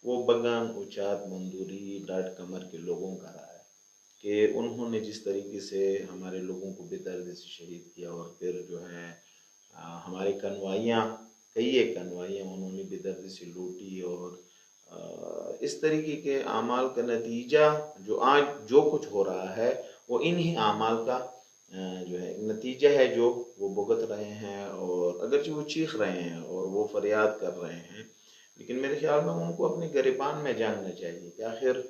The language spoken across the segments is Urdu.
وہ بگان، اچات، مندوری، ڈاٹ کمر کے لوگوں کا رہا ہے کہ انہوں نے جس طریقے سے ہمارے لوگوں کو بے دردی سے شہید کیا، اور پھر جو ہے ہمارے کنوائیاں، کئی ایک کنوائیاں انہوں نے بے دردی سے لوٹی، اور اس طریقے کے اعمال کا نتیجہ جو آج جو کچھ ہو رہا ہے وہ انہی اعمال کا جو ہے نتیجہ ہے، جو وہ بھگت رہے ہیں، اور اگرچہ وہ چیخ رہے ہیں اور وہ فریاد کر رہے ہیں، لیکن میرے خیال میں ان کو اپنے گریبان میں جاننا چاہیے کہ آخر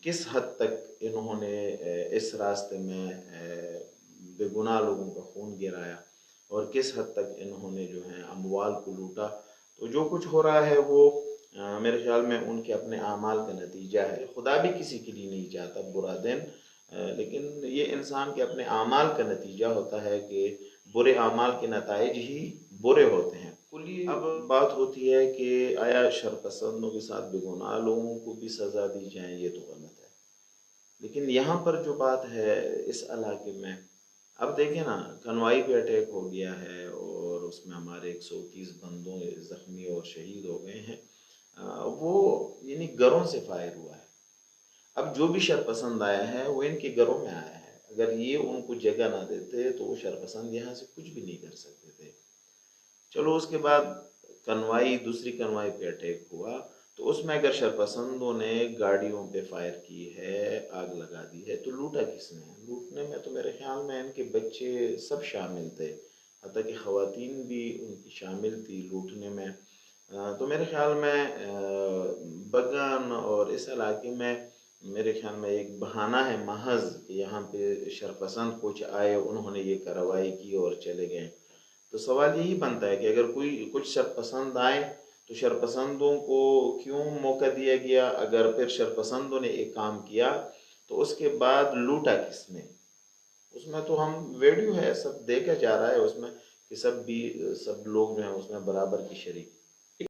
کس حد تک انہوں نے اس راستے میں بے گناہ لوگوں کا خون گرایا، اور کس حد تک انہوں نے جو ہے اموال کو لوٹا۔ تو جو کچھ ہو رہا ہے وہ میرے خیال میں ان کے اپنے اعمال کا نتیجہ ہے۔ خدا بھی کسی کے لیے نہیں چاہتا برا دن، لیکن یہ انسان کے اپنے اعمال کا نتیجہ ہوتا ہے کہ برے اعمال کے نتائج ہی برے ہوتے ہیں۔ کلی اب بات ہوتی ہے کہ آیا شرپسندوں کے ساتھ بے گناہ لوگوں کو بھی سزا دی جائیں، یہ تو غلط ہے۔ لیکن یہاں پر جو بات ہے اس علاقے میں، اب دیکھیں نا، کنوائی پہ اٹیک ہو گیا ہے اور اس میں ہمارے 130 بندوں زخمی اور شہید ہو گئے ہیں، وہ یعنی گھروں سے فائر ہوا ہے۔ اب جو بھی شرپسند آیا ہے وہ ان کے گھروں میں آیا ہے، اگر یہ ان کو جگہ نہ دیتے تو وہ شرپسند یہاں سے کچھ بھی نہیں کر سکتے تھے۔ چلو اس کے بعد کنوائی، دوسری کنوائی پہ اٹیک ہوا، تو اس میں اگر شرپسندوں نے گاڑیوں پہ فائر کی ہے، آگ لگا دی ہے، تو لوٹا کس نے؟ لوٹنے میں تو میرے خیال میں ان کے بچے سب شامل تھے، حتیٰ کہ خواتین بھی ان کی شامل تھی لوٹنے میں۔ تو میرے خیال میں بگان اور اس علاقے میں میرے خیال میں ایک بہانہ ہے محض کہ یہاں پہ شرپسند کچھ آئے، انہوں نے یہ کارروائی کی اور چلے گئے۔ تو سوال یہی بنتا ہے کہ اگر کوئی کچھ شرپسند آئے تو شرپسندوں کو کیوں موقع دیا گیا؟ اگر پھر شرپسندوں نے ایک کام کیا تو اس کے بعد لوٹا کس نے؟ اس میں تو ہم ویڈیو ہے، سب دیکھا جا رہا ہے اس میں کہ سب لوگ جو ہیں اس میں برابر کی شریک